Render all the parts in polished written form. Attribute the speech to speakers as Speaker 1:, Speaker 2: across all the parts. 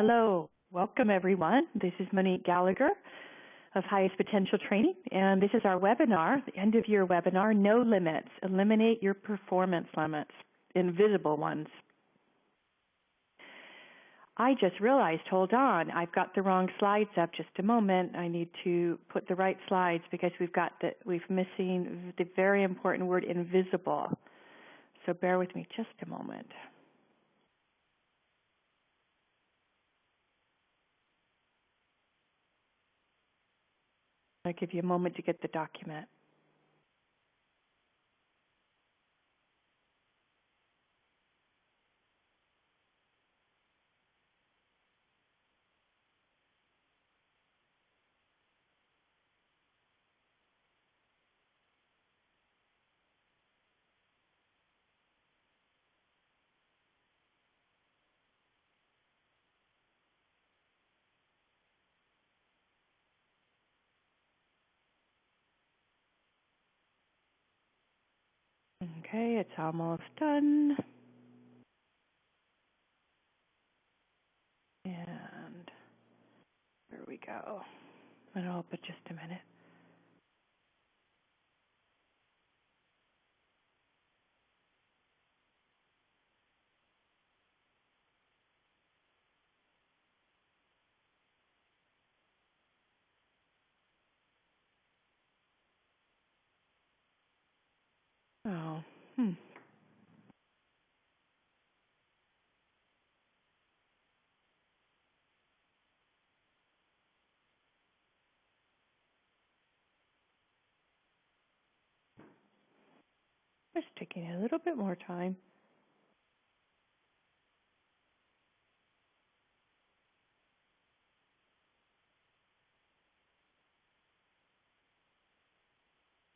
Speaker 1: Hello, welcome everyone. This is Monique Gallagher of Highest Potential Training, and this is our webinar, the end of year webinar, No Limits, Eliminate Your Performance Limits, Invisible Ones. I just realized, hold on, I've got the wrong slides up. Just a moment, I need to put the right slides because we're missing the very important word invisible. So bear with me just a moment. I'll give you a moment to get the document. Okay, it's almost done. And there we go. And I'll put just a minute. Oh, Just taking a little bit more time.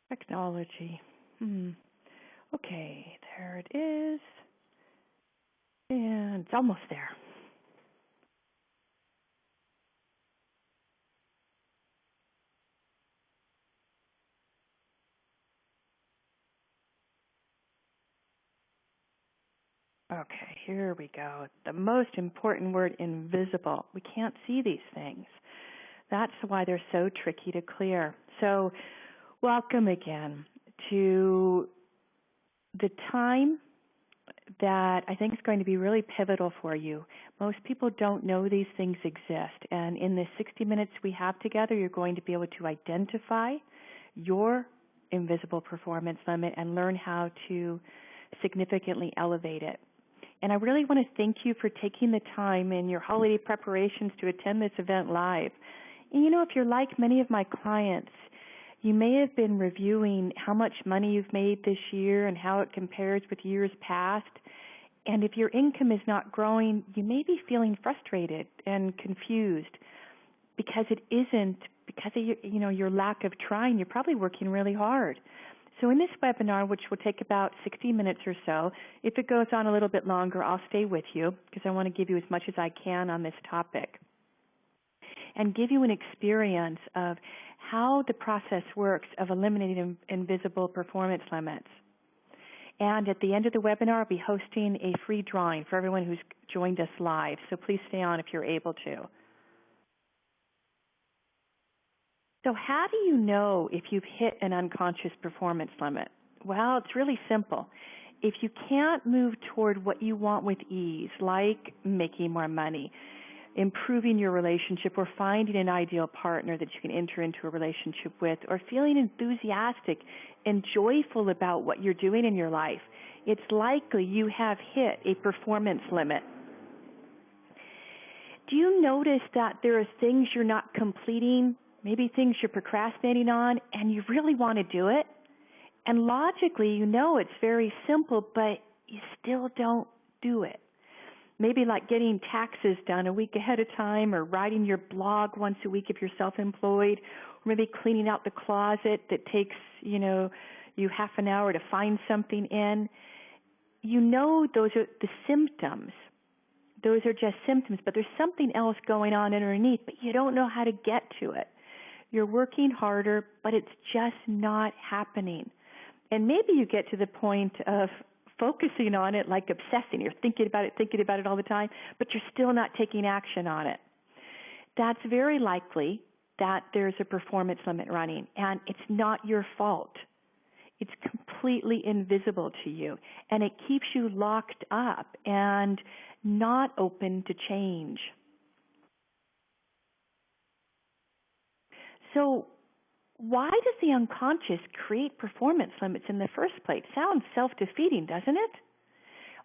Speaker 1: Technology. Okay, there it is. And it's almost there. Okay, here we go. The most important word, invisible. We can't see these things. That's why they're so tricky to clear. So, welcome again to the time that I think is going to be really pivotal for you. Most people don't know these things exist, and in the 60 minutes we have together, you're going to be able to identify your invisible performance limit and learn how to significantly elevate it. And I really want to thank you for taking the time in your holiday preparations to attend this event live. And you know, if you're like many of my clients, you may have been reviewing how much money you've made this year and how it compares with years past. And if your income is not growing, you may be feeling frustrated and confused because it isn't, because of your lack of trying. You're probably working really hard. So in this webinar, which will take about 60 minutes or so, if it goes on a little bit longer, I'll stay with you because I want to give you as much as I can on this topic and give you an experience of how the process works of eliminating invisible performance limits. And at the end of the webinar, I'll be hosting a free drawing for everyone who's joined us live, so please stay on if you're able to. So how do you know if you've hit an unconscious performance limit? Well, it's really simple. If you can't move toward what you want with ease, like making more money, improving your relationship, or finding an ideal partner that you can enter into a relationship with, or feeling enthusiastic and joyful about what you're doing in your life, it's likely you have hit a performance limit. Do you notice that there are things you're not completing, maybe things you're procrastinating on, and you really want to do it? And logically, you know it's very simple, but you still don't do it. Maybe like getting taxes done a week ahead of time, or writing your blog once a week if you're self-employed, or maybe cleaning out the closet that takes, you half an hour to find something in. You know those are the symptoms. Those are just symptoms, but there's something else going on underneath, but you don't know how to get to it. You're working harder, but it's just not happening. And maybe you get to the point of focusing on it like obsessing. You're thinking about it all the time, but you're still not taking action on it. That's very likely that there's a performance limit running, and it's not your fault. It's completely invisible to you, and it keeps you locked up and not open to change. So why does the unconscious create performance limits in the first place? Sounds self-defeating, doesn't it?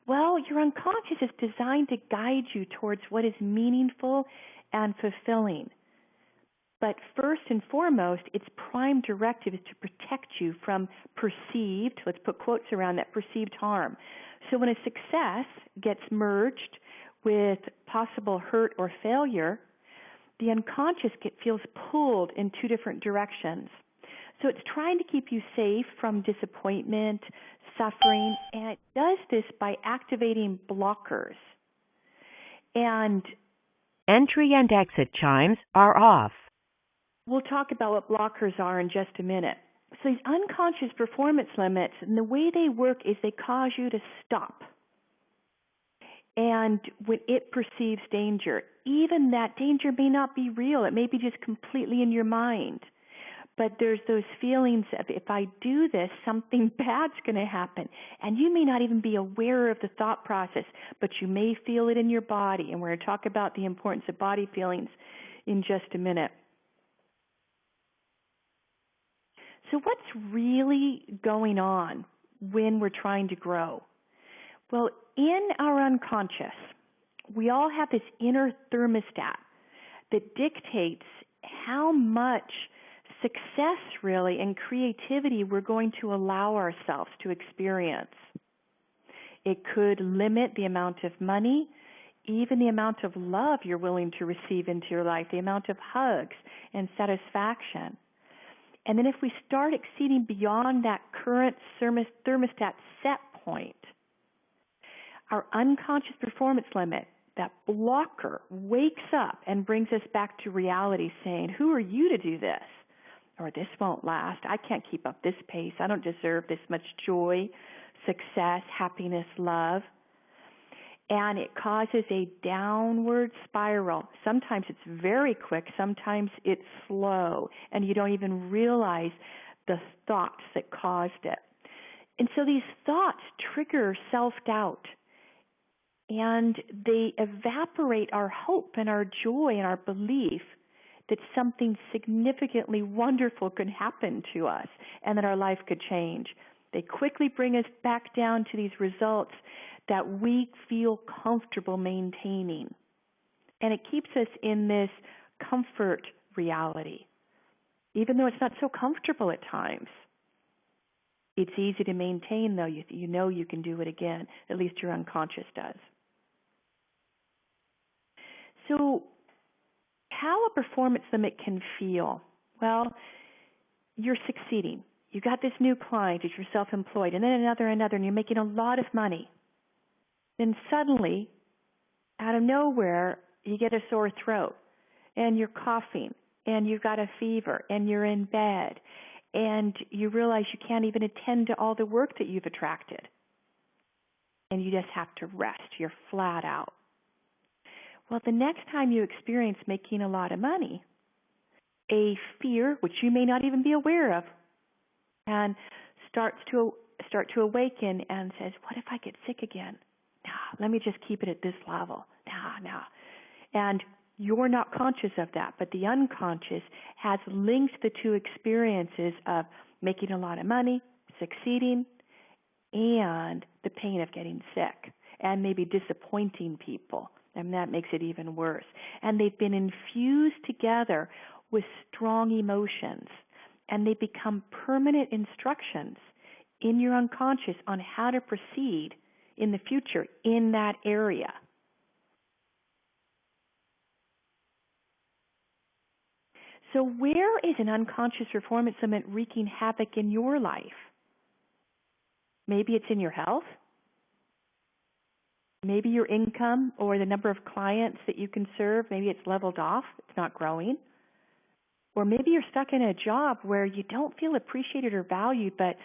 Speaker 1: Well, your unconscious is designed to guide you towards what is meaningful and fulfilling. But first and foremost, its prime directive is to protect you from perceived, let's put quotes around that, perceived harm. So when a success gets merged with possible hurt or failure, the unconscious feels pulled in two different directions. So it's trying to keep you safe from disappointment, suffering, and it does this by activating blockers. And
Speaker 2: entry and exit chimes are off.
Speaker 1: We'll talk about what blockers are in just a minute. So these unconscious performance limits, and the way they work is they cause you to stop. And when it perceives danger, even that danger may not be real. It may be just completely in your mind. But there's those feelings of, if I do this, something bad's going to happen. And you may not even be aware of the thought process, but you may feel it in your body. And we're going to talk about the importance of body feelings in just a minute. So what's really going on when we're trying to grow? Well, in our unconscious, we all have this inner thermostat that dictates how much success really and creativity we're going to allow ourselves to experience. It could limit the amount of money, even the amount of love you're willing to receive into your life, the amount of hugs and satisfaction. And then if we start exceeding beyond that current thermostat set point, our unconscious performance limit, that blocker, wakes up and brings us back to reality saying, who are you to do this? Or this won't last. I can't keep up this pace. I don't deserve this much joy, success, happiness, love. And it causes a downward spiral. Sometimes it's very quick. Sometimes it's slow. And you don't even realize the thoughts that caused it. And so these thoughts trigger self-doubt. And they evaporate our hope and our joy and our belief that something significantly wonderful could happen to us and that our life could change. They quickly bring us back down to these results that we feel comfortable maintaining. And it keeps us in this comfort reality, even though it's not so comfortable at times. It's easy to maintain, though. You know you can do it again. At least your unconscious does. So how a performance limit can feel? Well, you're succeeding. You got this new client as you're self-employed, and then another, and you're making a lot of money. Then suddenly, out of nowhere, you get a sore throat, and you're coughing, and you've got a fever, and you're in bed, and you realize you can't even attend to all the work that you've attracted. And you just have to rest. You're flat out. Well, the next time you experience making a lot of money, a fear, which you may not even be aware of, and start to awaken and says, what if I get sick again? Nah, let me just keep it at this level. Nah. And you're not conscious of that, but the unconscious has linked the two experiences of making a lot of money, succeeding, and the pain of getting sick, and maybe disappointing people. And that makes it even worse. And they've been infused together with strong emotions, and they become permanent instructions in your unconscious on how to proceed in the future in that area. So where is an unconscious performance limit wreaking havoc in your life? Maybe it's in your health. Maybe your income or the number of clients that you can serve, maybe it's leveled off, it's not growing. Or maybe you're stuck in a job where you don't feel appreciated or valued, but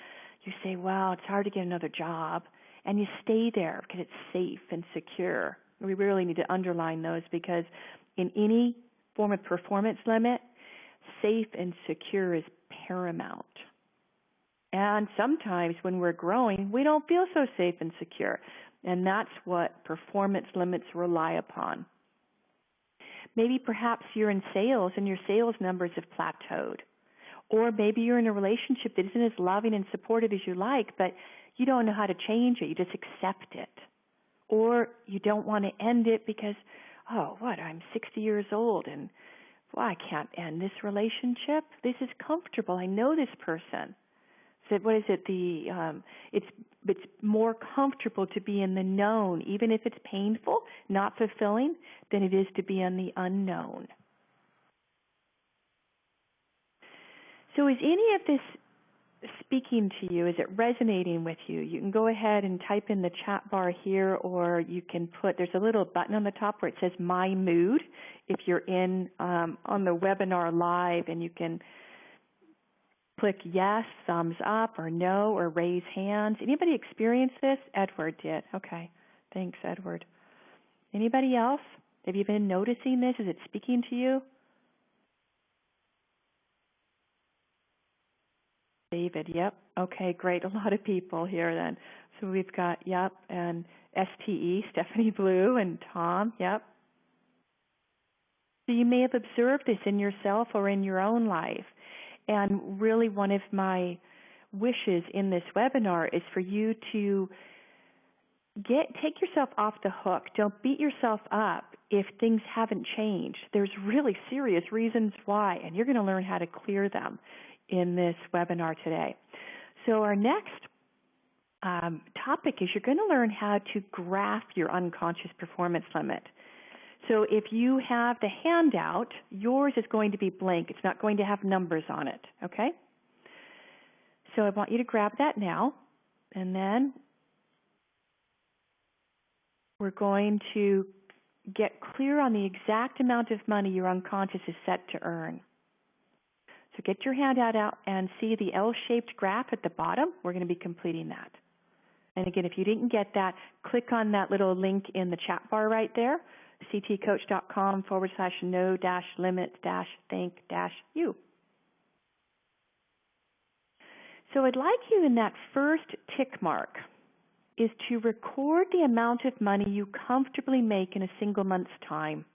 Speaker 1: you say, well, it's hard to get another job. and you stay there because it's safe and secure. We really need to underline those because in any form of performance limit, safe and secure is paramount. And sometimes when we're growing, we don't feel so safe and secure. And that's what performance limits rely upon. Maybe perhaps you're in sales and your sales numbers have plateaued. Or maybe you're in a relationship that isn't as loving and supportive as you like, but you don't know how to change it. You just accept it. Or you don't want to end it because, I'm 60 years old and, I can't end this relationship. This is comfortable. I know this person. So what is it? It's more comfortable to be in the known, even if it's painful, not fulfilling, than it is to be in the unknown. So is any of this speaking to you? Is it resonating with you? You can go ahead and type in the chat bar here, or you can there's a little button on the top where it says My Mood if you're in on the webinar live, and you can click yes, thumbs up, or no, or raise hands. Anybody experience this? Edward did. Okay. Thanks, Edward. Anybody else? Have you been noticing this? Is it speaking to you? David, yep. Okay, great. A lot of people here then. So we've got, yep, and STE, Stephanie Blue, and Tom, yep. So you may have observed this in yourself or in your own life. And really one of my wishes in this webinar is for you to take yourself off the hook. Don't beat yourself up if things haven't changed. There's really serious reasons why, and you're going to learn how to clear them in this webinar today. So our next topic is you're going to learn how to graph your unconscious performance limit. So if you have the handout, yours is going to be blank. It's not going to have numbers on it, okay? So I want you to grab that now, and then we're going to get clear on the exact amount of money your unconscious is set to earn. So get your handout out and see the L-shaped graph at the bottom. We're going to be completing that. And again, if you didn't get that, click on that little link in the chat bar right there, ctcoach.com/no-limit-think-you. So I'd like you in that first tick mark is to record the amount of money you comfortably make in a single month's time.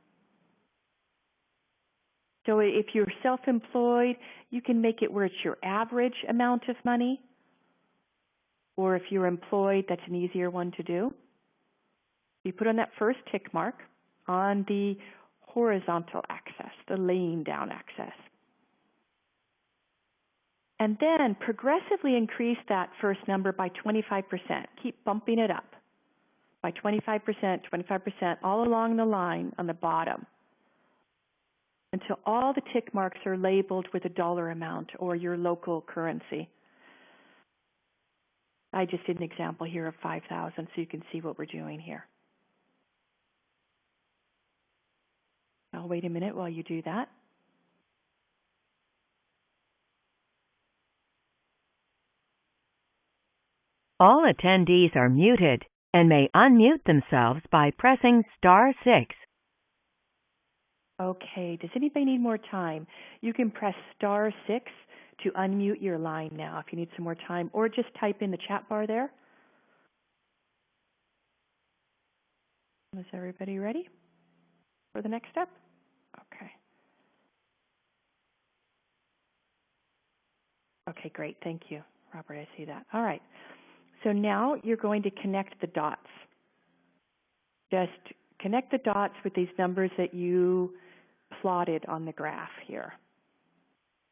Speaker 1: So if you're self-employed, you can make it where it's your average amount of money. Or if you're employed, that's an easier one to do. You put on that first tick mark on the horizontal axis, the laying down axis. And then progressively increase that first number by 25%. Keep bumping it up by 25%, 25%, all along the line on the bottom until all the tick marks are labeled with a dollar amount or your local currency. I just did an example here of 5,000 so you can see what we're doing here. I'll wait a minute while you do that.
Speaker 2: All attendees are muted and may unmute themselves by pressing *6.
Speaker 1: Okay, does anybody need more time? You can press *6 to unmute your line now if you need some more time, or just type in the chat bar there. Is everybody ready for the next step? Okay. Okay, great. Thank you, Robert. I see that. All right. So now you're going to connect the dots. Just connect the dots with these numbers that you plotted on the graph here.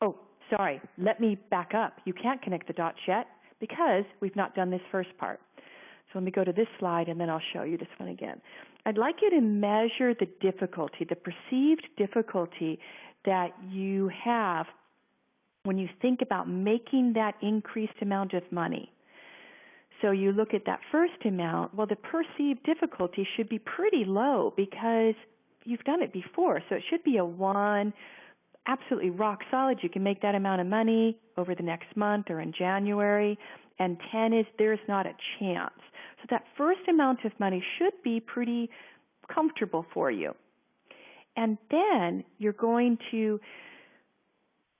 Speaker 1: Oh, sorry. Let me back up. You can't connect the dots yet because we've not done this first part. So let me go to this slide and then I'll show you this one again. I'd like you to measure the difficulty, the perceived difficulty that you have when you think about making that increased amount of money. So you look at that first amount, well, the perceived difficulty should be pretty low because you've done it before. So it should be a 1, absolutely rock solid. You can make that amount of money over the next month or in January. And 10 is there's not a chance. So that first amount of money should be pretty comfortable for you. And then you're going to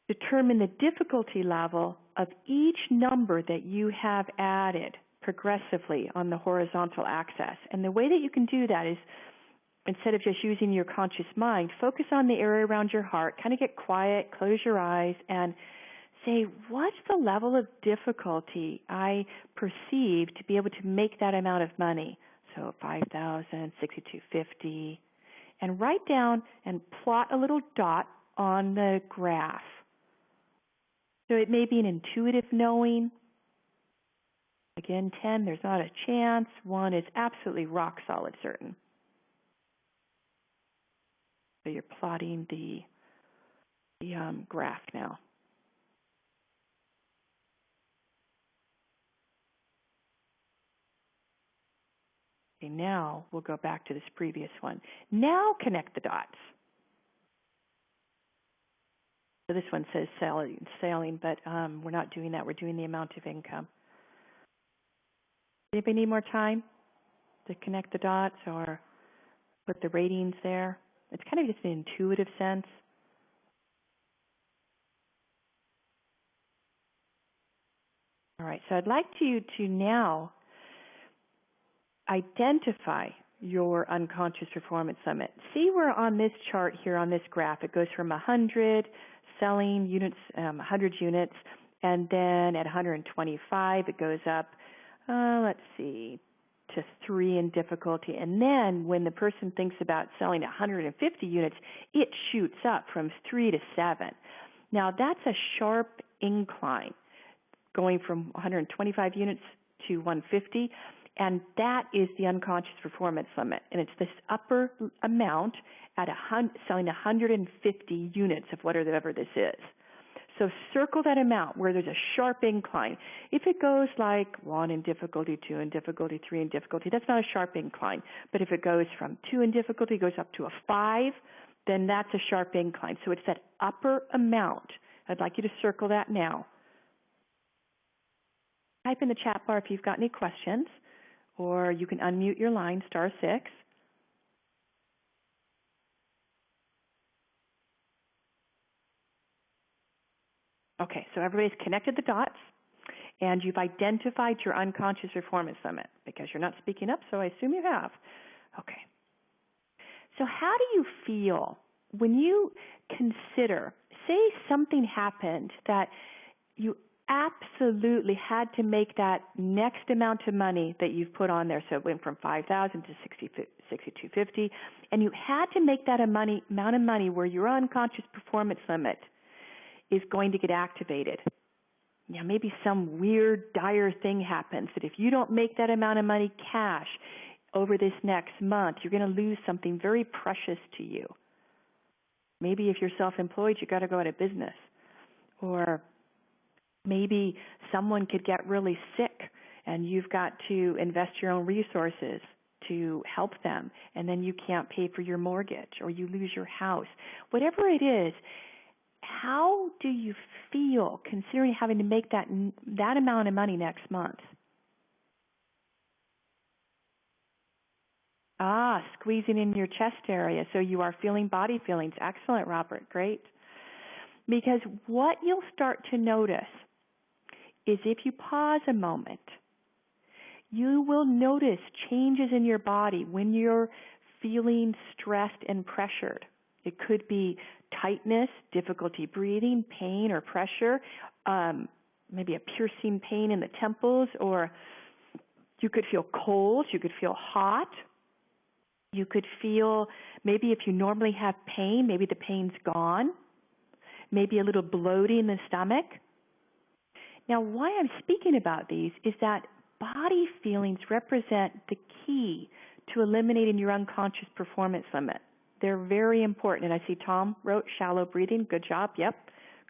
Speaker 1: determine the difficulty level of each number that you have added progressively on the horizontal axis. And the way that you can do that is, instead of just using your conscious mind, focus on the area around your heart, kind of get quiet, close your eyes, and say, what's the level of difficulty I perceive to be able to make that amount of money? So 5,000, 6,250, and write down and plot a little dot on the graph. So it may be an intuitive knowing. Again, 10, there's not a chance. 1 is absolutely rock solid certain. So you're plotting the graph now. Okay, now we'll go back to this previous one. Now connect the dots. So this one says sailing, but we're not doing that. We're doing the amount of income. Anybody need more time to connect the dots or put the ratings there? It's kind of just an intuitive sense. All right, so I'd like you to now identify your unconscious performance limit. See where on this chart here on this graph it goes from 100 selling units, 100 units, and then at 125 it goes up, let's see, to 3 in difficulty. And then when the person thinks about selling 150 units, it shoots up from 3 to 7. Now that's a sharp incline, going from 125 units to 150. And that is the unconscious performance limit. And it's this upper amount at selling 150 units of whatever this is. So circle that amount where there's a sharp incline. If it goes like 1 in difficulty, 2 in difficulty, 3 in difficulty, that's not a sharp incline. But if it goes from 2 in difficulty, goes up to a 5, then that's a sharp incline. So it's that upper amount. I'd like you to circle that now. Type in the chat bar if you've got any questions, or you can unmute your line, *6. Okay, so everybody's connected the dots, and you've identified your unconscious performance limit because you're not speaking up, so I assume you have. Okay. So how do you feel when you consider, say something happened that you absolutely had to make that next amount of money that you've put on there, so it went from 5,000 to 6,250, and you had to make that amount of money where your unconscious performance limit is going to get activated. Now, maybe some weird, dire thing happens that if you don't make that amount of money cash over this next month, you're going to lose something very precious to you. Maybe if you're self-employed, you got to go out of business. Or maybe someone could get really sick and you've got to invest your own resources to help them, and then you can't pay for your mortgage or you lose your house. Whatever it is, how do you feel considering having to make that amount of money next month? Squeezing in your chest area, so you are feeling body feelings. Excellent, Robert, great. Because what you'll start to notice is if you pause a moment, you will notice changes in your body when you're feeling stressed and pressured. It could be tightness, difficulty breathing, pain or pressure, maybe a piercing pain in the temples, or you could feel cold, you could feel hot. You could feel, maybe if you normally have pain, maybe the pain's gone, maybe a little bloating in the stomach. Now, why I'm speaking about these is that body feelings represent the key to eliminating your unconscious performance limit. They're very important. And I see Tom wrote shallow breathing. Good job. Yep.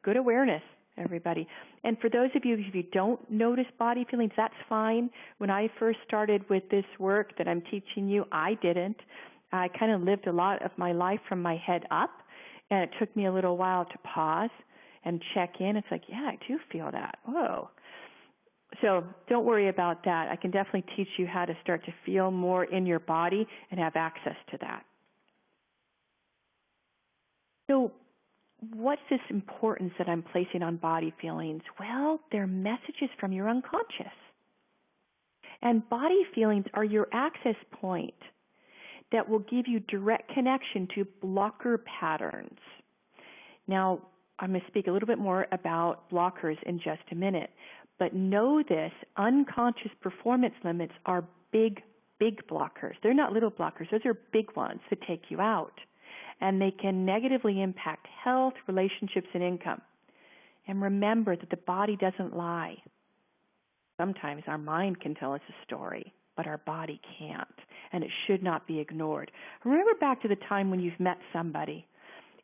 Speaker 1: Good awareness, everybody. And for those of you, if you don't notice body feelings, that's fine. When I first started with this work that I'm teaching you, I didn't. I kind of lived a lot of my life from my head up, and it took me a little while to pause and check in. It's like, yeah, I do feel that. Whoa. So don't worry about that. I can definitely teach you how to start to feel more in your body and have access to that. So what's this importance that I'm placing on body feelings? Well, they're messages from your unconscious. And body feelings are your access point that will give you direct connection to blocker patterns. Now, I'm going to speak a little bit more about blockers in just a minute, but know this, unconscious performance limits are big blockers. They're not little blockers. Those are big ones that take you out, and they can negatively impact health, relationships, and income. And remember that the body doesn't lie. Sometimes our mind can tell us a story, but our body can't, and it should not be ignored. Remember back to the time when you've met somebody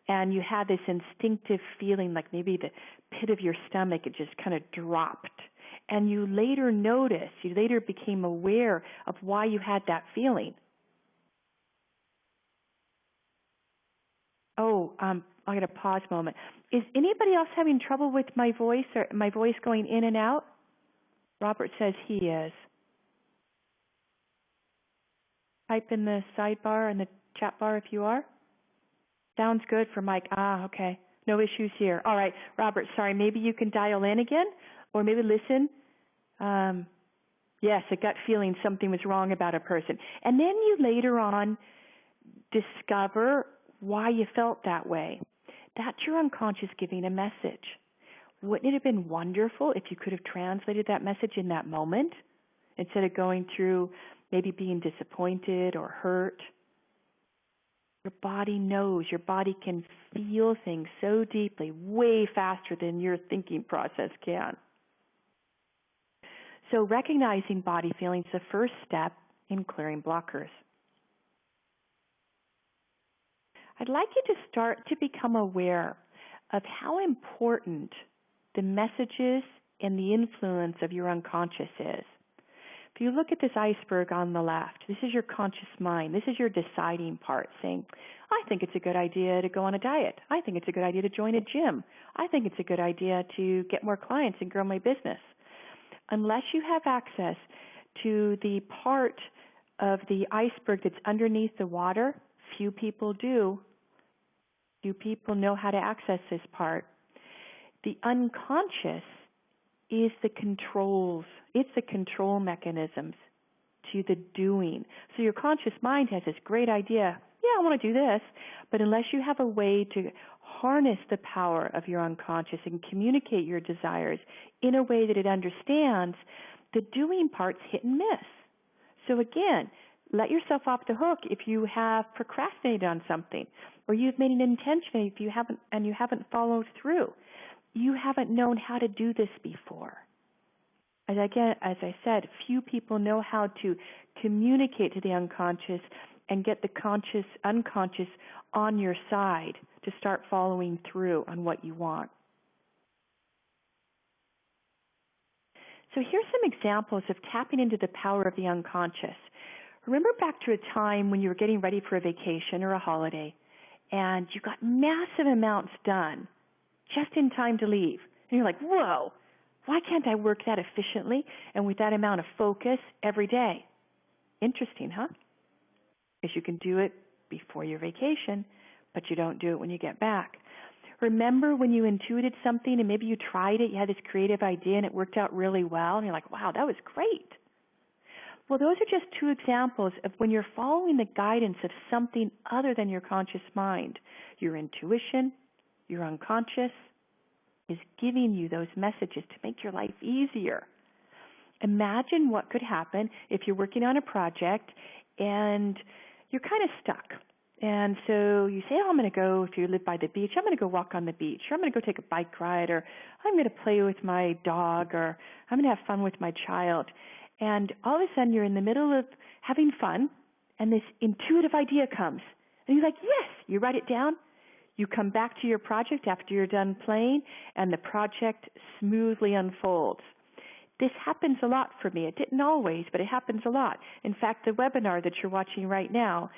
Speaker 1: and you had this instinctive feeling like maybe the pit of your stomach, it just kind of dropped. And you later noticed, you later became aware of why you had that feeling. I'm going to pause a moment. Is anybody else having trouble with my voice or my voice going in and out? Robert says he is. Type in the sidebar and the chat bar if you are. Sounds good for Mike. Okay. No issues here. All right, Robert, sorry, maybe you can dial in again or maybe listen. Yes, a gut feeling something was wrong about a person. And then you later on discover why you felt that way. That's your unconscious giving a message. Wouldn't it have been wonderful if you could have translated that message in that moment instead of going through maybe being disappointed or hurt? Your body knows. Your body can feel things so deeply, way faster than your thinking process can. So recognizing body feelings is the first step in clearing blockers. I'd like you to start to become aware of how important the messages and the influence of your unconscious is. If you look at this iceberg on the left, this is your conscious mind. This is your deciding part saying, I think it's a good idea to go on a diet. I think it's a good idea to join a gym. I think it's a good idea to get more clients and grow my business. Unless you have access to the part of the iceberg that's underneath the water, few people do. Few people know how to access this part. The unconscious is the controls. It's the control mechanisms to the doing. So your conscious mind has this great idea, I want to do this, but unless you have a way to harness the power of your unconscious and communicate your desires in a way that it understands, the doing part's hit and miss. So again, let yourself off the hook if you have procrastinated on something, or you've made an intention if you haven't followed through. You haven't known how to do this before. As I said, few people know how to communicate to the unconscious and get the unconscious on your side to start following through on what you want. So here's some examples of tapping into the power of the unconscious. Remember back to a time when you were getting ready for a vacation or a holiday, and you got massive amounts done just in time to leave. And you're like, whoa, why can't I work that efficiently and with that amount of focus every day? Interesting, huh? Because you can do it before your vacation, but you don't do it when you get back. Remember when you intuited something and maybe you tried it, you had this creative idea and it worked out really well, and you're like, wow, that was great. Well, those are just two examples of when you're following the guidance of something other than your conscious mind. Your intuition, your unconscious is giving you those messages to make your life easier. Imagine what could happen if you're working on a project and you're kind of stuck. And so you say, I'm going to go, if you live by the beach, I'm going to go walk on the beach, or I'm going to go take a bike ride, or I'm going to play with my dog, or I'm going to have fun with my child. And all of a sudden you're in the middle of having fun, and this intuitive idea comes. And you're like, yes, you write it down. You come back to your project after you're done playing, and the project smoothly unfolds. This happens a lot for me. It didn't always, but it happens a lot. In fact, the webinar that you're watching right now,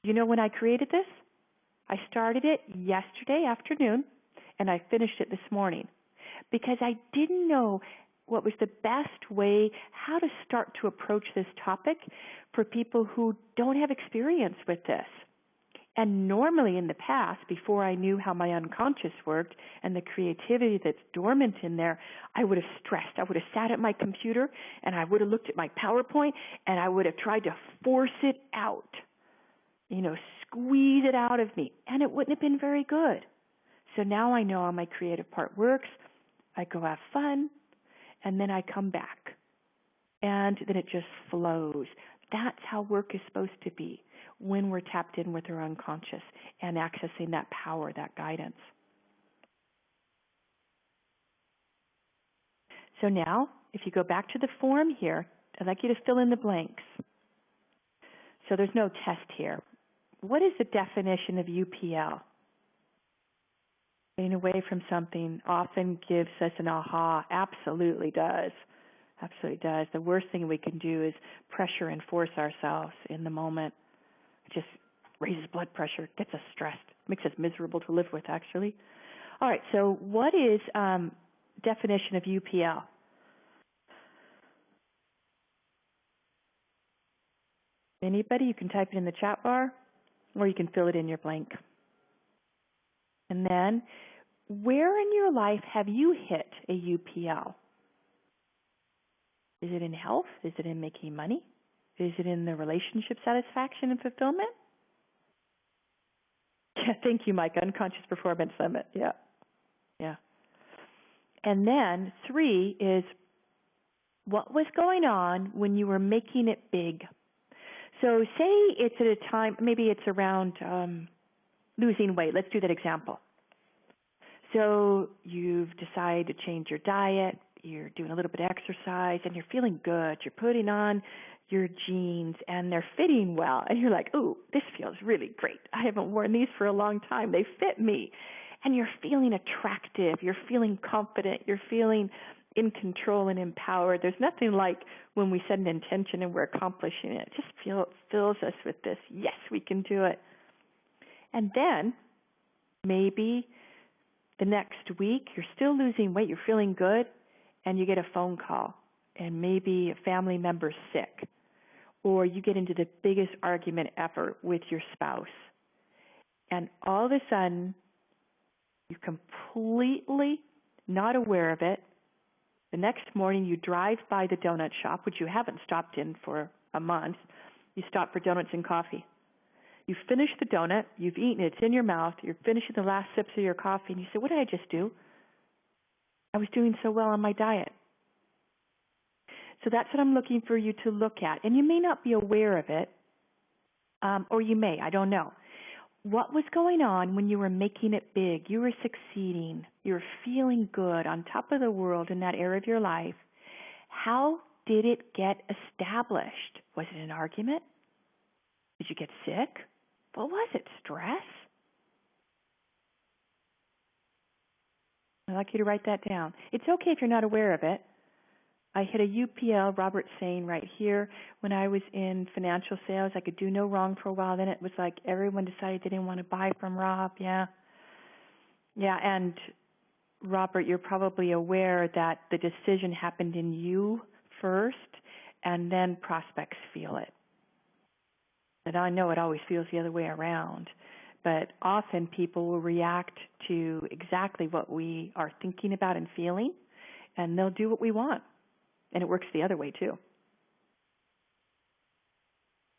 Speaker 1: you know when I created this? I started it yesterday afternoon, and I finished it this morning because I didn't know what was the best way, how to start to approach this topic for people who don't have experience with this. And normally in the past, before I knew how my unconscious worked and the creativity that's dormant in there, I would have stressed. I would have sat at my computer and I would have looked at my PowerPoint and I would have tried to force it out, squeeze it out of me. And it wouldn't have been very good. So now I know how my creative part works. I go have fun and then I come back. And then it just flows. That's how work is supposed to be when we're tapped in with our unconscious and accessing that power, that guidance. So now, if you go back to the form here, I'd like you to fill in the blanks. So there's no test here. What is the definition of UPL? Getting away from something often gives us an aha. Absolutely does. Absolutely does. The worst thing we can do is pressure and force ourselves in the moment. It just raises blood pressure, gets us stressed, makes us miserable to live with, actually. All right, so what is definition of UPL? Anybody? You can type it in the chat bar, or you can fill it in your blank. And then, where in your life have you hit a UPL? Is it in health? Is it in making money? Is it in the relationship satisfaction and fulfillment? Yeah, thank you, Mike. Unconscious performance limit. Yeah. And then 3 is, what was going on when you were making it big? So say it's at a time, maybe it's around losing weight. Let's do that example. So you've decided to change your diet, you're doing a little bit of exercise, and you're feeling good. You're putting on your jeans, and they're fitting well. And you're like, ooh, this feels really great. I haven't worn these for a long time. They fit me. And you're feeling attractive. You're feeling confident. You're feeling in control and empowered. There's nothing like when we set an intention and we're accomplishing it. It just fills us with this, yes, we can do it. And then maybe the next week you're still losing weight, you're feeling good, and you get a phone call, and maybe a family member's sick, or you get into the biggest argument ever with your spouse. And all of a sudden, you're completely not aware of it. The next morning, you drive by the donut shop, which you haven't stopped in for a month. You stop for donuts and coffee. You finish the donut, you've eaten it, it's in your mouth, you're finishing the last sips of your coffee, and you say, what did I just do? I was doing so well on my diet. So that's what I'm looking for you to look at. And you may not be aware of it, or you may, I don't know. What was going on when you were making it big? You were succeeding. You were feeling good, on top of the world in that area of your life. How did it get established? Was it an argument? Did you get sick? What was it? Stress? I'd like you to write that down. It's okay if you're not aware of it. I hit a UPL, Robert's saying right here, when I was in financial sales. I could do no wrong for a while. Then it was like everyone decided they didn't want to buy from Rob. Yeah, and Robert, you're probably aware that the decision happened in you first, and then prospects feel it. And I know it always feels the other way around. But often people will react to exactly what we are thinking about and feeling, and they'll do what we want. And it works the other way, too.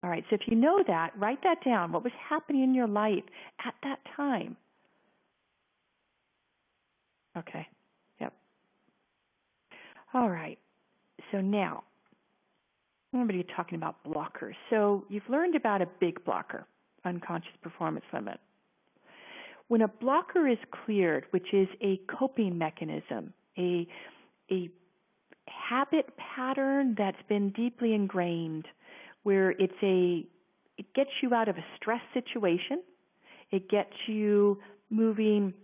Speaker 1: All right, so if you know that, write that down. What was happening in your life at that time? Okay, yep. All right, so now, I'm going to be talking about blockers. So you've learned about a big blocker, unconscious performance limit. When a blocker is cleared, which is a coping mechanism, a habit pattern that's been deeply ingrained, where it gets you out of a stress situation, it gets you moving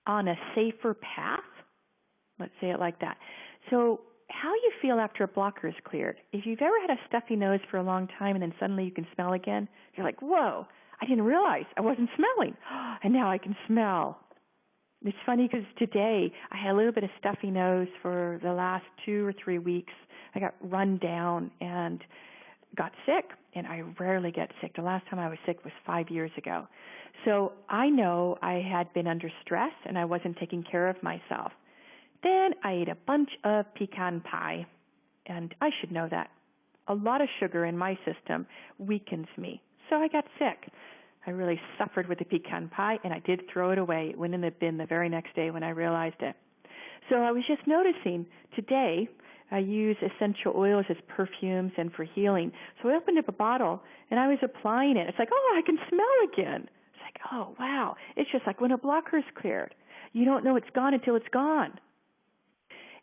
Speaker 1: on a safer path, let's say it like that. So how you feel after a blocker is cleared. If you've ever had a stuffy nose for a long time and then suddenly you can smell again, you're like, whoa, I didn't realize I wasn't smelling, and now I can smell. It's funny because today I had a little bit of stuffy nose for the last 2 or 3 weeks. I got run down and got sick, and I rarely get sick. The last time I was sick was 5 years ago. So I know I had been under stress and I wasn't taking care of myself. Then I ate a bunch of pecan pie, and I should know that. A lot of sugar in my system weakens me. So I got sick. I really suffered with the pecan pie, and I did throw it away. It went in the bin the very next day when I realized it. So I was just noticing today I use essential oils as perfumes and for healing. So I opened up a bottle, and I was applying it. It's like, oh, I can smell again. It's like, oh, wow. It's just like when a blocker's cleared. You don't know it's gone until it's gone.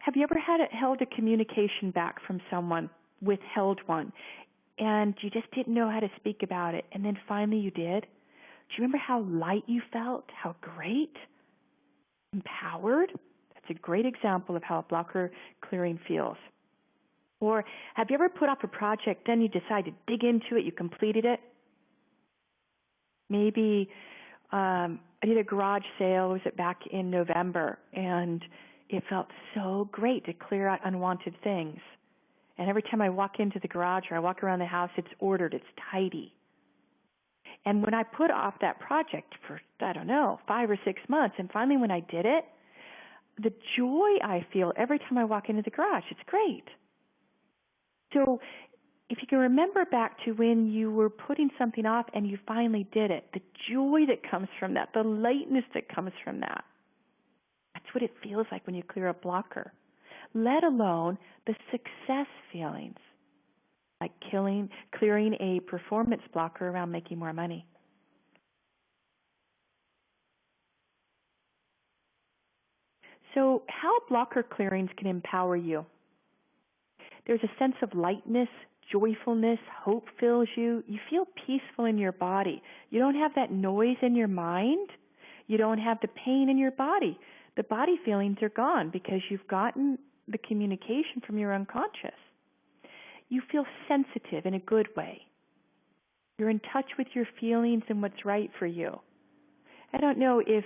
Speaker 1: Have you ever held a communication back from someone, withheld one, and you just didn't know how to speak about it, and then finally you did? Do you remember how light you felt? How great? Empowered? That's a great example of how a blocker clearing feels. Or have you ever put off a project, then you decide to dig into it, you completed it? Maybe I did a garage sale, was it back in November, and it felt so great to clear out unwanted things. And every time I walk into the garage or I walk around the house, it's ordered, it's tidy. And when I put off that project for, 5 or 6 months, and finally when I did it, the joy I feel every time I walk into the garage, it's great. So if you can remember back to when you were putting something off and you finally did it, the joy that comes from that, the lightness that comes from that, that's what it feels like when you clear a blocker, let alone the success feelings, like clearing a performance blocker around making more money. So how blocker clearings can empower you? There's a sense of lightness, joyfulness, hope fills you. You feel peaceful in your body. You don't have that noise in your mind. You don't have the pain in your body. The body feelings are gone because you've gotten the communication from your unconscious. You feel sensitive in a good way. You're in touch with your feelings and what's right for you. I don't know if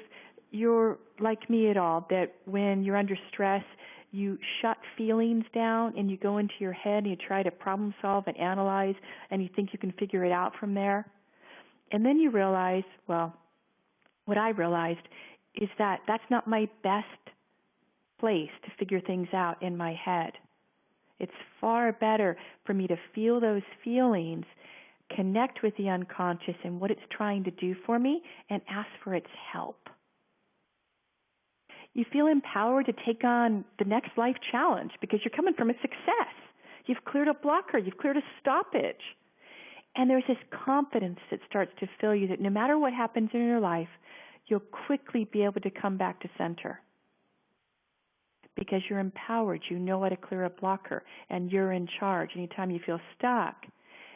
Speaker 1: you're like me at all, that when you're under stress, you shut feelings down and you go into your head and you try to problem solve and analyze and you think you can figure it out from there. And then you realize, well, what I realized is that that's not my best place to figure things out in my head. It's far better for me to feel those feelings, connect with the unconscious and what it's trying to do for me, and ask for its help. You feel empowered to take on the next life challenge because you're coming from a success. You've cleared a blocker. You've cleared a stoppage. And there's this confidence that starts to fill you that no matter what happens in your life, you'll quickly be able to come back to center. Because you're empowered, you know how to clear a blocker, and you're in charge. Anytime you feel stuck,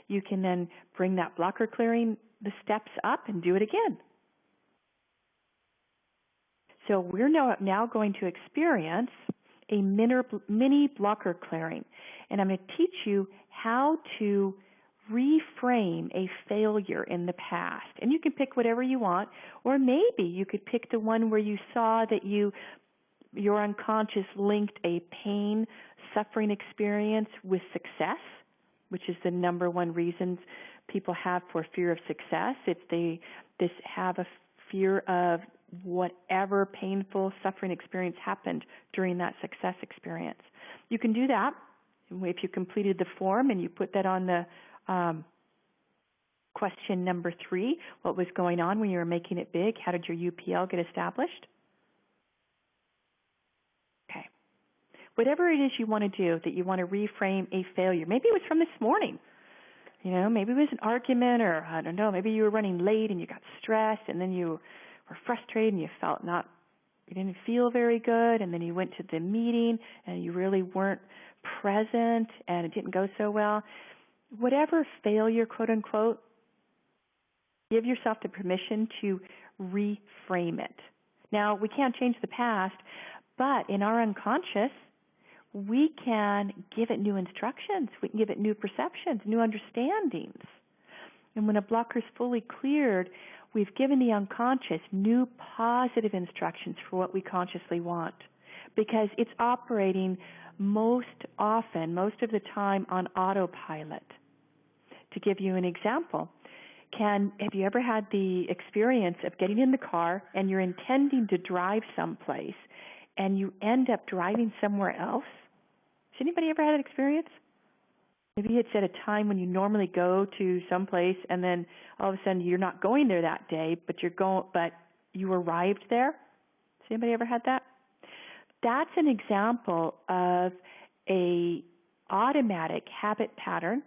Speaker 1: you can then bring that blocker clearing the steps up and do it again. So we're now going to experience a mini blocker clearing, and I'm going to teach you how to reframe a failure in the past. And you can pick whatever you want, or maybe you could pick the one where you saw that your unconscious linked a pain, suffering experience with success, which is the number one reasons people have for fear of success. It's they have a fear of whatever painful, suffering experience happened during that success experience. You can do that if you completed the form and you put that on the question number 3, what was going on when you were making it big? How did your UPL get established? Okay. Whatever it is you want to do, that you want to reframe a failure. Maybe it was from this morning. Maybe it was an argument, or I don't know, maybe you were running late and you got stressed and then you were frustrated and you didn't feel very good, and then you went to the meeting and you really weren't present and it didn't go so well. Whatever failure, quote unquote, give yourself the permission to reframe it. Now, we can't change the past, but in our unconscious, we can give it new instructions. We can give it new perceptions, new understandings. And when a blocker is fully cleared, we've given the unconscious new positive instructions for what we consciously want, because it's operating most often, most of the time, on autopilot. To give you an example, have you ever had the experience of getting in the car and you're intending to drive someplace and you end up driving somewhere else? Has anybody ever had that experience? Maybe it's at a time when you normally go to someplace and then all of a sudden you're not going there that day, but you arrived there. Has anybody ever had that? That's an example of a automatic habit pattern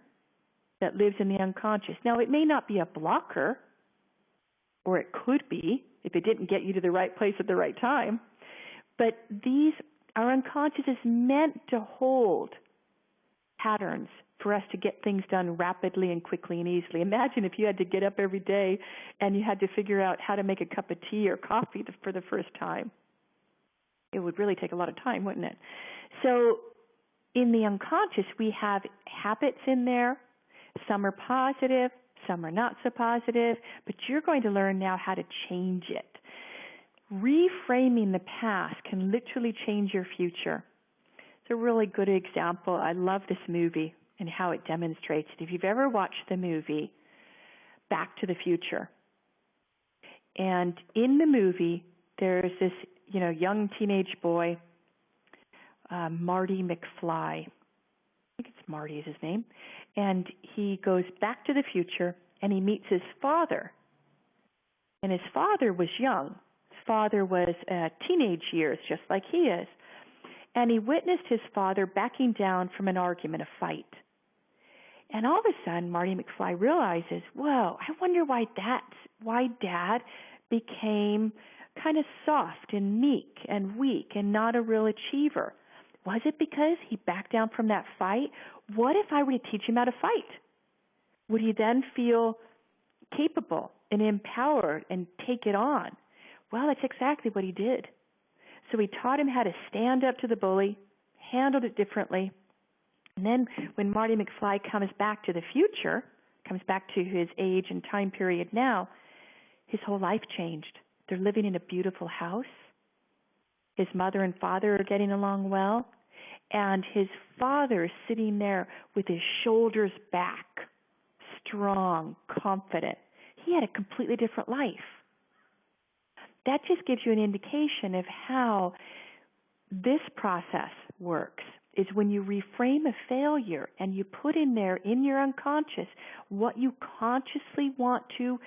Speaker 1: that lives in the unconscious. Now, it may not be a blocker, or it could be if it didn't get you to the right place at the right time, but our unconscious is meant to hold patterns for us to get things done rapidly and quickly and easily. Imagine if you had to get up every day and you had to figure out how to make a cup of tea or coffee for the first time. It would really take a lot of time, wouldn't it? So in the unconscious, we have habits in there. Some are positive, some are not so positive, but you're going to learn now how to change it. Reframing the past can literally change your future. It's a really good example. I love this movie and how it demonstrates it. If you've ever watched the movie Back to the Future, and in the movie there's this young teenage boy, Marty McFly. I think it's Marty is his name. And he goes back to the future and he meets his father. And his father was young. His father was teenage years, just like he is. And he witnessed his father backing down from an argument, a fight. And all of a sudden, Marty McFly realizes, whoa, I wonder why Dad became kind of soft and meek and weak and not a real achiever. Was it because he backed down from that fight? What if I were to teach him how to fight? Would he then feel capable and empowered and take it on? Well, that's exactly what he did. So he taught him how to stand up to the bully, handled it differently. And then when Marty McFly comes back to the future, comes back to his age and time period now, his whole life changed. They're living in a beautiful house. His mother and father are getting along well. And his father is sitting there with his shoulders back, strong, confident. He had a completely different life. That just gives you an indication of how this process works, is when you reframe a failure and you put in there in your unconscious what you consciously want to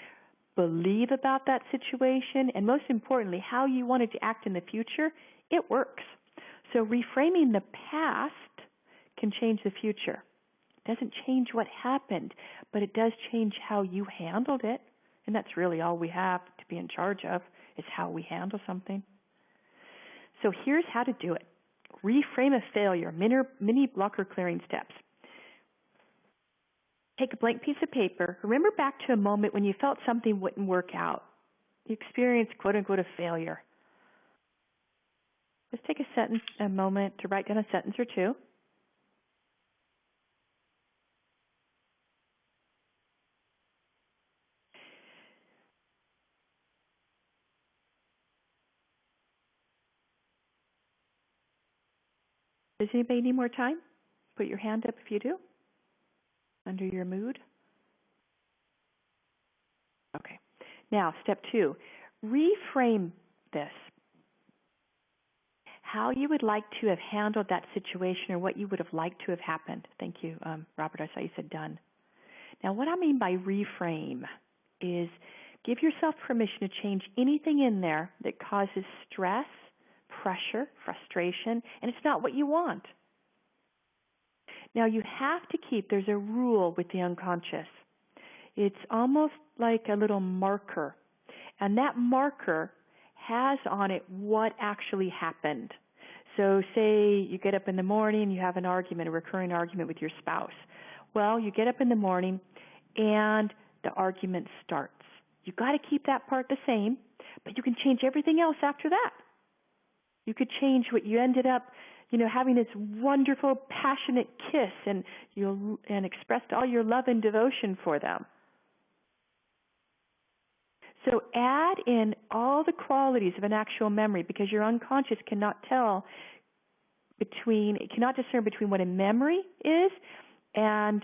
Speaker 1: believe about that situation, and most importantly, how you want it to act in the future, it works. So reframing the past can change the future. It doesn't change what happened, but it does change how you handled it. And that's really all we have to be in charge of, is how we handle something. So here's how to do it. Reframe a failure, mini blocker clearing steps. Take a blank piece of paper. Remember back to a moment when you felt something wouldn't work out. You experienced, quote unquote, a failure. Just take a moment to write down a sentence or two. Does anybody need more time? Put your hand up if you do. Under your mood. Okay. Now, step 2. Reframe this. How you would like to have handled that situation, or what you would have liked to have happened. Thank you, Robert. I saw you said done. Now, what I mean by reframe is give yourself permission to change anything in there that causes stress, pressure, frustration, and it's not what you want. Now, you have to there's a rule with the unconscious. It's almost like a little marker, and that marker has on it what actually happened. So say you get up in the morning, you have an argument, a recurring argument with your spouse. Well, you get up in the morning and the argument starts. You've got to keep that part the same, but you can change everything else after that. You could change what you ended up, having this wonderful, passionate kiss and expressed all your love and devotion for them. So add in all the qualities of an actual memory, because your unconscious cannot discern between what a memory is and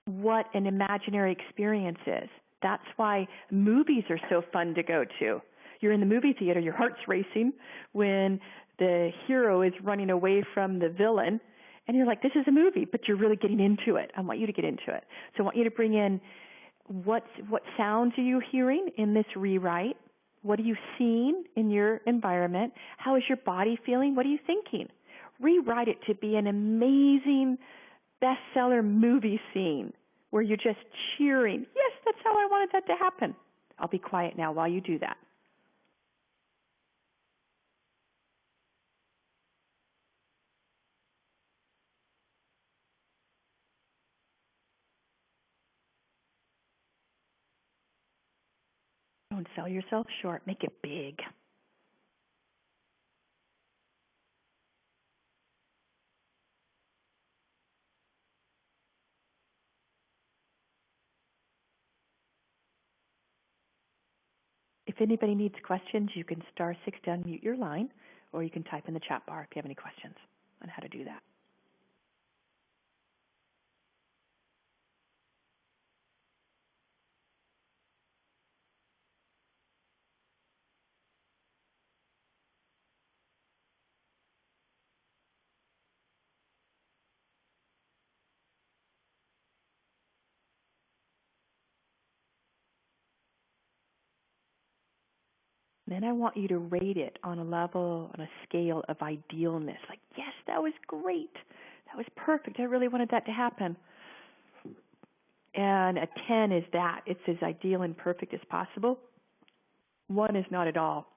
Speaker 1: what an imaginary experience is. That's why movies are so fun to go to. You're in the movie theater, your heart's racing when the hero is running away from the villain, and you're like, this is a movie, but you're really getting into it. I want you to get into it. So I want you to bring in what sounds are you hearing in this rewrite? What are you seeing in your environment? How is your body feeling? What are you thinking? Rewrite it to be an amazing bestseller movie scene where you're just cheering. Yes, that's how I wanted that to happen. I'll be quiet now while you do that. Don't sell yourself short. Make it big. If anybody needs questions, you can *6 to unmute your line, or you can type in the chat bar if you have any questions on how to do that. Then I want you to rate it on a scale of idealness. Like, yes, that was great. That was perfect. I really wanted that to happen. And a 10 is that. It's as ideal and perfect as possible. 1 is not at all.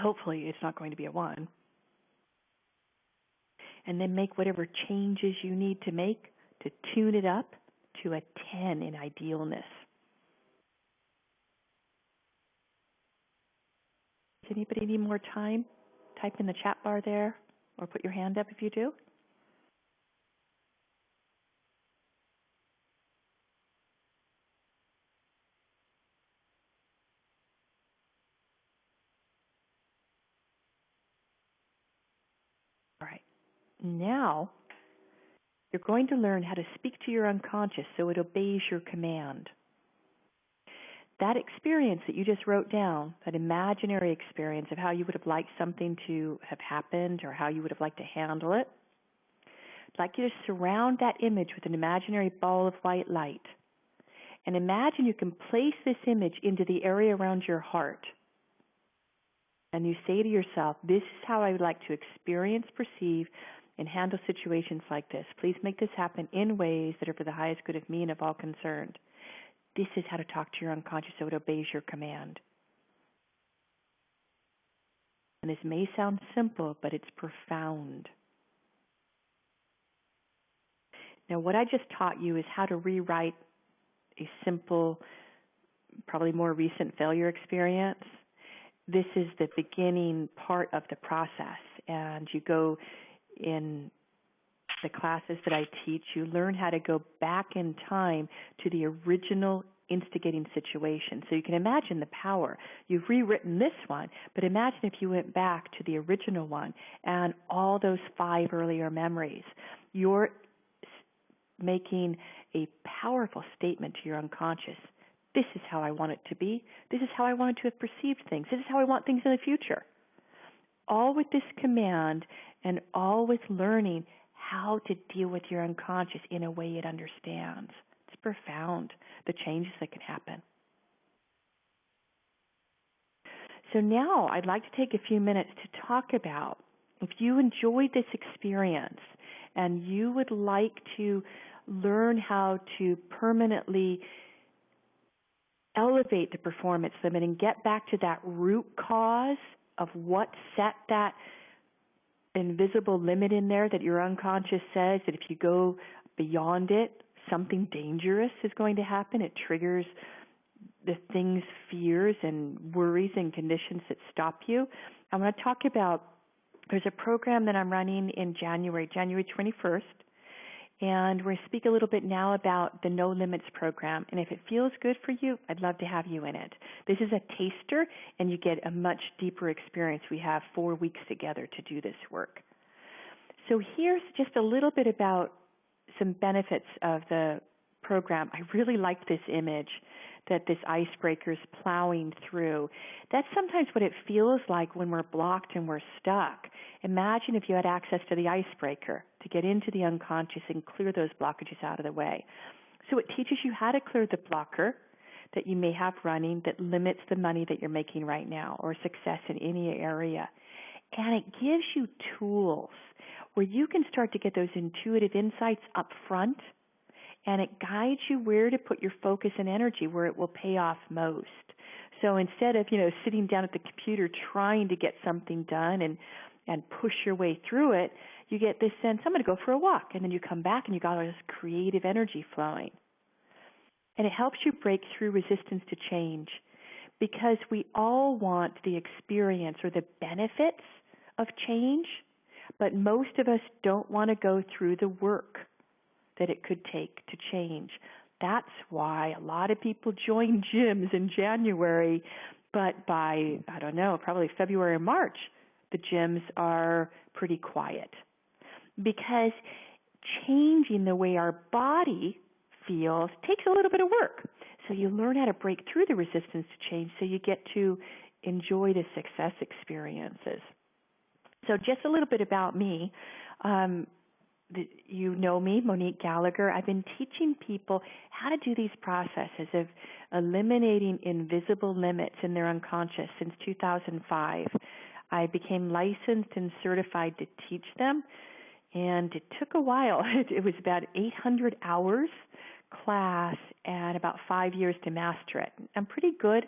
Speaker 1: Hopefully, it's not going to be a 1. And then make whatever changes you need to make to tune it up to a 10 in idealness. Does anybody need more time? Type in the chat bar there, or put your hand up if you do. All right. Now, you're going to learn how to speak to your unconscious so it obeys your command. That experience that you just wrote down, that imaginary experience of how you would have liked something to have happened or how you would have liked to handle it, I'd like you to surround that image with an imaginary ball of white light. And imagine you can place this image into the area around your heart. And you say to yourself, this is how I would like to experience, perceive, and handle situations like this. Please make this happen in ways that are for the highest good of me and of all concerned. This is how to talk to your unconscious so it obeys your command. And this may sound simple, but it's profound. Now, what I just taught you is how to rewrite a simple, probably more recent failure experience. This is the beginning part of the process, and you go in the classes that I teach, you learn how to go back in time to the original instigating situation. So you can imagine the power. You've rewritten this one, but imagine if you went back to the original one and all those 5 earlier memories. You're making a powerful statement to your unconscious. This is how I want it to be. This is how I wanted to have perceived things. This is how I want things in the future. All with this command and all with learning how to deal with your unconscious in a way it understands. It's profound, the changes that can happen. So now I'd like to take a few minutes to talk about, if you enjoyed this experience and you would like to learn how to permanently elevate the performance limit and get back to that root cause of what set that invisible limit in there that your unconscious says that if you go beyond it, something dangerous is going to happen. It triggers the things, fears and worries and conditions that stop you. I want to talk about, there's a program that I'm running in January 21st, And we're going to speak a little bit now about the No Limits program. And if it feels good for you, I'd love to have you in it. This is a taster, and you get a much deeper experience. We have 4 weeks together to do this work. So here's just a little bit about some benefits of the program. I really like this image that this icebreaker is plowing through. That's sometimes what it feels like when we're blocked and we're stuck. Imagine if you had access to the icebreaker to get into the unconscious and clear those blockages out of the way. So it teaches you how to clear the blocker that you may have running that limits the money that you're making right now or success in any area. And it gives you tools where you can start to get those intuitive insights up front, and it guides you where to put your focus and energy where it will pay off most. So instead of, sitting down at the computer trying to get something done and push your way through it, you get this sense, I'm going to go for a walk, and then you come back and you got all this creative energy flowing. And it helps you break through resistance to change, because we all want the experience or the benefits of change, but most of us don't want to go through the work that it could take to change. That's why a lot of people join gyms in January, but by, probably February or March, the gyms are pretty quiet. Because changing the way our body feels takes a little bit of work. So you learn how to break through the resistance to change so you get to enjoy the success experiences. So just a little bit about me. You know me, Monique Gallagher. I've been teaching people how to do these processes of eliminating invisible limits in their unconscious since 2005. I became licensed and certified to teach them, and it took a while. It was about 800 hours class and about 5 years to master it. I'm pretty good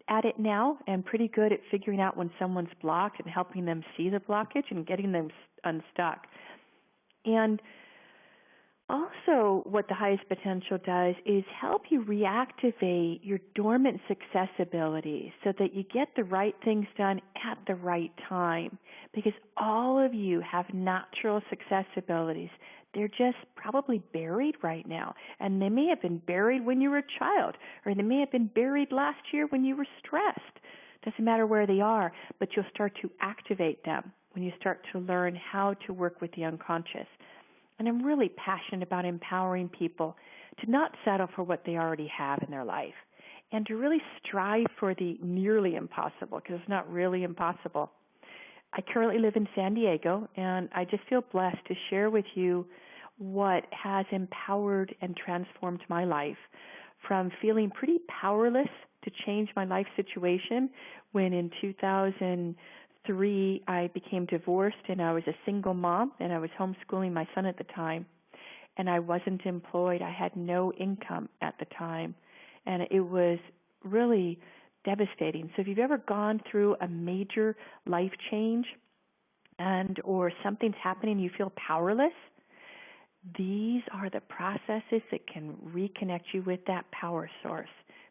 Speaker 1: at it now and pretty good at figuring out when someone's blocked and helping them see the blockage and getting them unstuck. And also what the highest potential does is help you reactivate your dormant success abilities so that you get the right things done at the right time, because all of you have natural success abilities. They're just probably buried right now, and they may have been buried when you were a child, or they may have been buried last year when you were stressed. Doesn't matter where they are, but you'll start to activate them when you start to learn how to work with the unconscious. And I'm really passionate about empowering people to not settle for what they already have in their life and to really strive for the nearly impossible, because it's not really impossible. I currently live in San Diego, and I just feel blessed to share with you what has empowered and transformed my life from feeling pretty powerless to change my life situation when in 2003 I became divorced and I was a single mom and I was homeschooling my son at the time, and I wasn't employed. I had no income at the time, and it was really devastating. So if you've ever gone through a major life change or something's happening, you feel powerless, these are the processes that can reconnect you with that power source,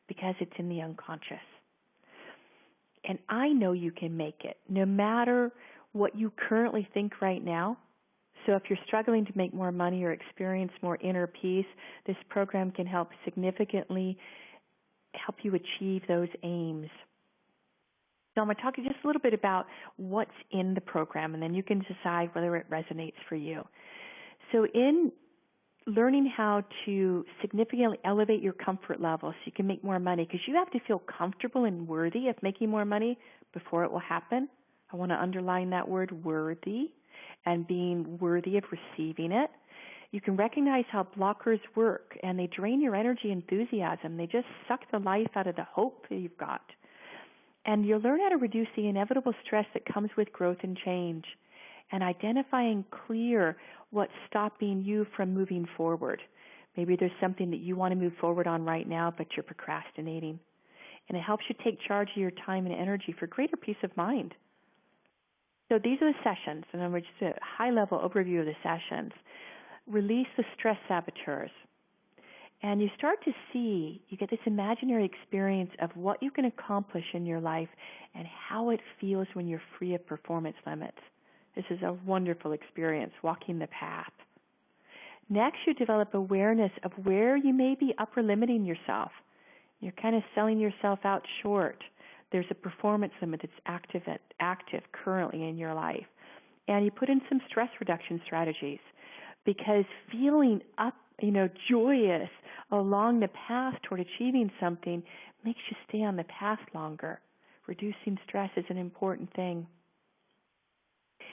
Speaker 1: because it's in the unconscious. And I know you can make it, no matter what you currently think right now. So if you're struggling to make more money or experience more inner peace, this program can help significantly help you achieve those aims. So I'm going to talk just a little bit about what's in the program, and then you can decide whether it resonates for you. So in learning how to significantly elevate your comfort level so you can make more money, because you have to feel comfortable and worthy of making more money before it will happen. I want to underline that word, worthy, and being worthy of receiving it. You can recognize how blockers work, and they drain your energy and enthusiasm. They just suck the life out of the hope that you've got. And you'll learn how to reduce the inevitable stress that comes with growth and change, and identify and clear what's stopping you from moving forward. Maybe there's something that you want to move forward on right now, but you're procrastinating. And it helps you take charge of your time and energy for greater peace of mind. So these are the sessions, and I'm just a high-level overview of the sessions. Release the stress saboteurs. And you start to see, you get this imaginary experience of what you can accomplish in your life and how it feels when you're free of performance limits. This is a wonderful experience, walking the path. Next, you develop awareness of where you may be upper limiting yourself. You're kind of selling yourself out short. There's a performance limit that's active currently in your life. And you put in some stress reduction strategies, because feeling joyous along the path toward achieving something makes you stay on the path longer. Reducing stress is an important thing.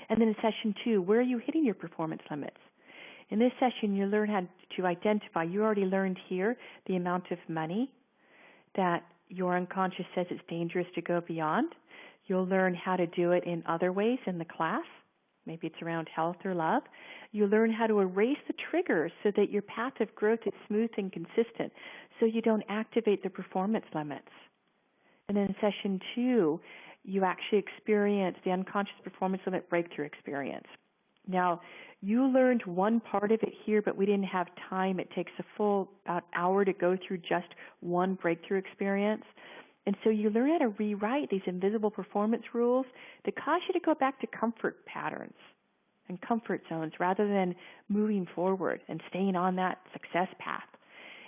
Speaker 1: And then in session 2, where are you hitting your performance limits? In this session, you learn how to identify. You already learned here the amount of money that your unconscious says it's dangerous to go beyond. You'll learn how to do it in other ways in the class. Maybe it's around health or love. You learn how to erase the triggers so that your path of growth is smooth and consistent, so you don't activate the performance limits. And then in session 2, you actually experience the unconscious performance limit breakthrough experience. Now, you learned one part of it here, but we didn't have time. It takes a full about hour to go through just one breakthrough experience. And so you learn how to rewrite these invisible performance rules that cause you to go back to comfort patterns and comfort zones rather than moving forward and staying on that success path.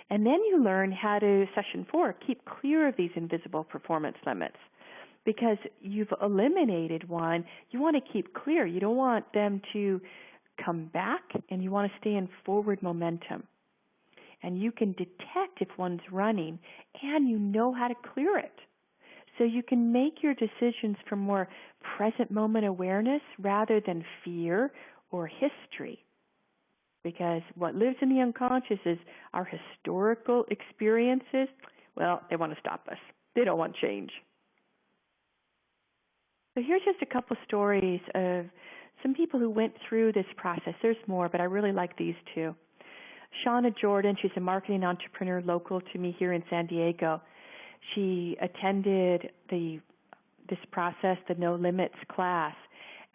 Speaker 1: And then you learn how to, session 4, keep clear of these invisible performance limits. Because you've eliminated one, you want to keep clear. You don't want them to come back, and you want to stay in forward momentum. And you can detect if one's running, and you know how to clear it. So you can make your decisions from more present moment awareness rather than fear or history. Because what lives in the unconscious is our historical experiences. Well, they want to stop us. They don't want change. So here's just a couple stories of some people who went through this process. There's more, but I really like these two. Shauna Jordan, she's a marketing entrepreneur local to me here in San Diego. She attended this process, the No Limits class.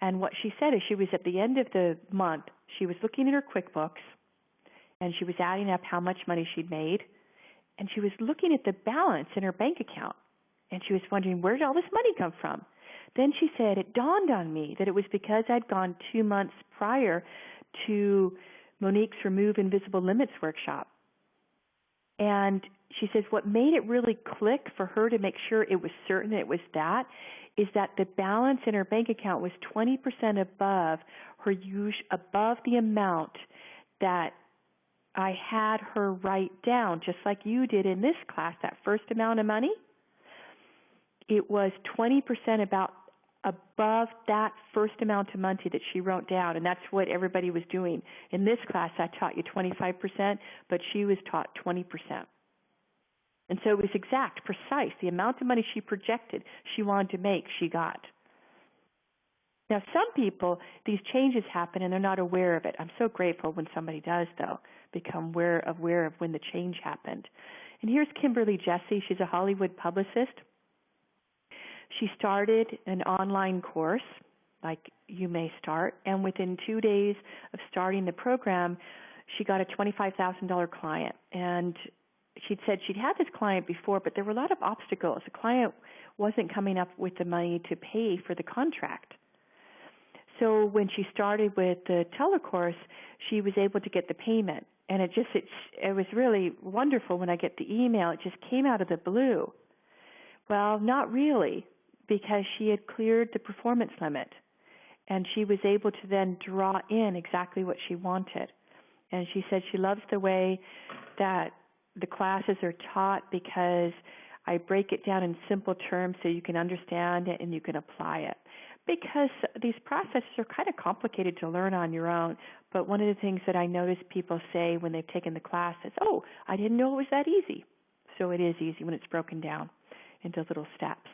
Speaker 1: And what she said is she was at the end of the month, she was looking at her QuickBooks, and she was adding up how much money she'd made, and she was looking at the balance in her bank account, and she was wondering, where did all this money come from? Then she said, it dawned on me that it was because I'd gone 2 months prior to Monique's Remove Invisible Limits workshop. And she says what made it really click for her to make sure it was certain it was that is that the balance in her bank account was 20% above above the amount that I had her write down, just like you did in this class, that first amount of money. It was 20% above that first amount of money that she wrote down, and that's what everybody was doing. In this class, I taught you 25%, but she was taught 20%. And so it was exact, precise. The amount of money she projected she wanted to make, she got. Now, some people, these changes happen and they're not aware of it. I'm so grateful when somebody does, though, become aware of when the change happened. And here's Kimberly Jesse. She's a Hollywood publicist. She started an online course, like you may start, and within 2 days of starting the program, she got a $25,000 client. And she'd said she'd had this client before, but there were a lot of obstacles. The client wasn't coming up with the money to pay for the contract. So when she started with the telecourse, she was able to get the payment. And it was really wonderful when I get the email. It just came out of the blue. Well, not really, because she had cleared the performance limit. And she was able to then draw in exactly what she wanted. And she said she loves the way that the classes are taught because I break it down in simple terms so you can understand it and you can apply it. Because these processes are kind of complicated to learn on your own. But one of the things that I notice people say when they've taken the class is, oh, I didn't know it was that easy. So it is easy when it's broken down into little steps.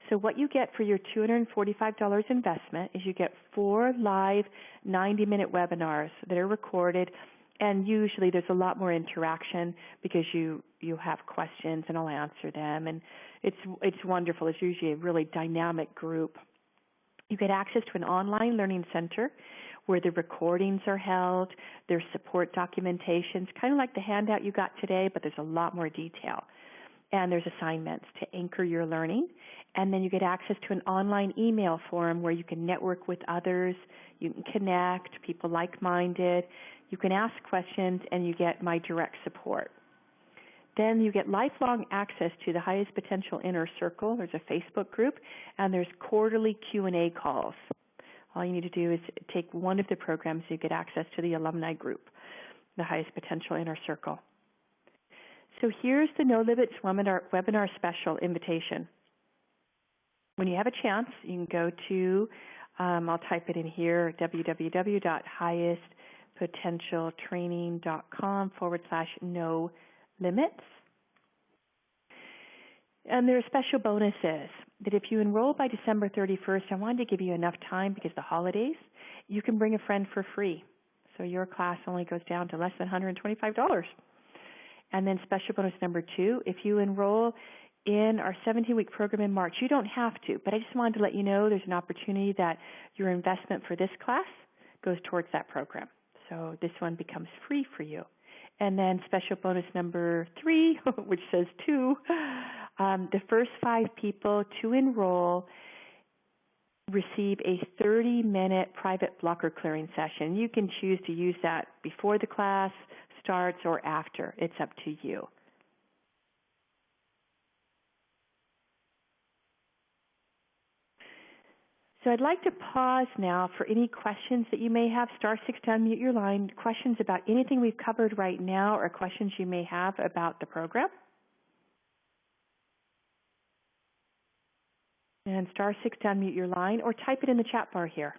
Speaker 1: So what you get for your $245 investment is you get 4 live 90-minute webinars that are recorded, and usually there's a lot more interaction because you have questions and I'll answer them, and it's wonderful. It's usually a really dynamic group. You get access to an online learning center where the recordings are held. There's support documentations, kind of like the handout you got today, but there's a lot more detail. And there's assignments to anchor your learning. And then you get access to an online email forum where you can network with others, you can connect, people like-minded, You can ask questions, and you get my direct support. Then you get lifelong access to the Highest Potential Inner Circle. There's a Facebook group, and there's quarterly Q&A calls. All you need to do is take one of the programs. You get access to the alumni group, the Highest Potential Inner Circle. So here's the No Limits webinar special invitation. When you have a chance, you can go to, I'll type it in here, www.highestpotentialtraining.com/no-limits. And there are special bonuses that if you enroll by December 31st, I wanted to give you enough time because the holidays, you can bring a friend for free. So your class only goes down to less than $125. And then special bonus number 2, if you enroll in our 17-week program in March, you don't have to, but I just wanted to let you know there's an opportunity that your investment for this class goes towards that program. So this one becomes free for you. And then special bonus number 3, which says 2, the first 5 people to enroll receive a 30-minute private blocker clearing session. You can choose to use that before the class starts or after. It's up to you. So I'd like to pause now for any questions that you may have. *6 to unmute your line. Questions about anything we've covered right now or questions you may have about the program. And *6 to unmute your line or type it in the chat bar here.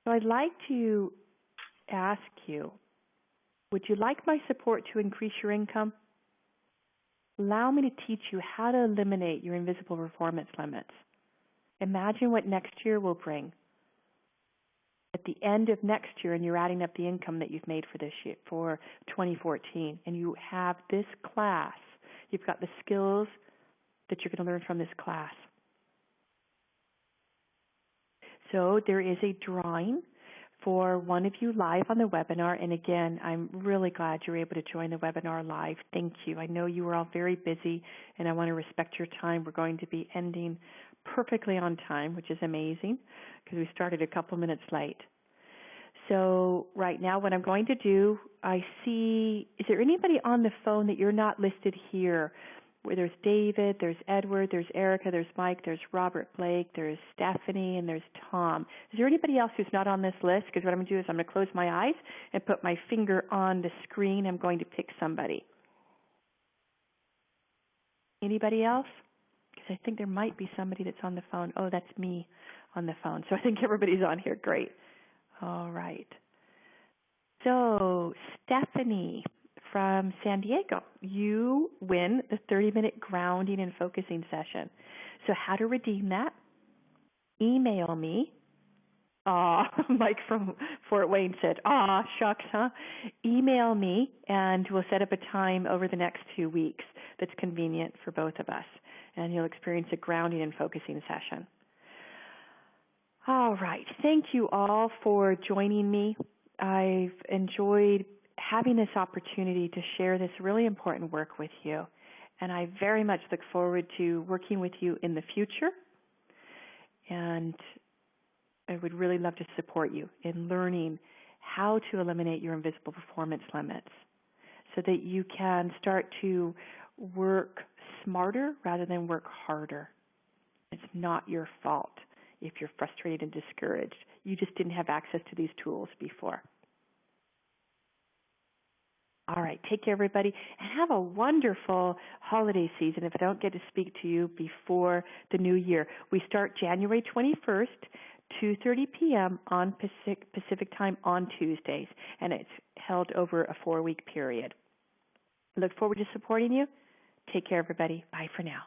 Speaker 1: So I'd like to ask you, would you like my support to increase your income? Allow me to teach you how to eliminate your invisible performance limits. Imagine what next year will bring. At the end of next year, and you're adding up the income that you've made for this year, for 2014, and you have this class. You've got the skills that you're going to learn from this class. So there is a drawing for one of you live on the webinar. And again, I'm really glad you're able to join the webinar live. Thank you. I know you are all very busy, and I want to respect your time. We're going to be ending perfectly on time, which is amazing because we started a couple minutes late. So right now what I'm going to do, I see, is there anybody on the phone that you're not listed here? Where there's David, there's Edward, there's Erica, there's Mike, there's Robert Blake, there's Stephanie, and there's Tom. Is there anybody else who's not on this list? Because what I'm going to do is I'm going to close my eyes and put my finger on the screen. I'm going to pick somebody. Anybody else? Because I think there might be somebody that's on the phone. Oh, that's me on the phone. So I think everybody's on here. Great. All right. So Stephanie from San Diego, you win the 30-minute grounding and focusing session. So how to redeem that? Email me. Mike from Fort Wayne said, shucks, huh? Email me, and we'll set up a time over the next 2 weeks that's convenient for both of us, and you'll experience a grounding and focusing session. All right. Thank you all for joining me. I've enjoyed having this opportunity to share this really important work with you, and I very much look forward to working with you in the future, and I would really love to support you in learning how to eliminate your invisible performance limits so that you can start to work smarter rather than work harder. It's not your fault if you're frustrated and discouraged. You just didn't have access to these tools before. All right, take care, everybody, and have a wonderful holiday season if I don't get to speak to you before the new year. We start January 21st, 2:30 p.m. on Pacific time on Tuesdays, and it's held over a 4-week period. I look forward to supporting you. Take care, everybody. Bye for now.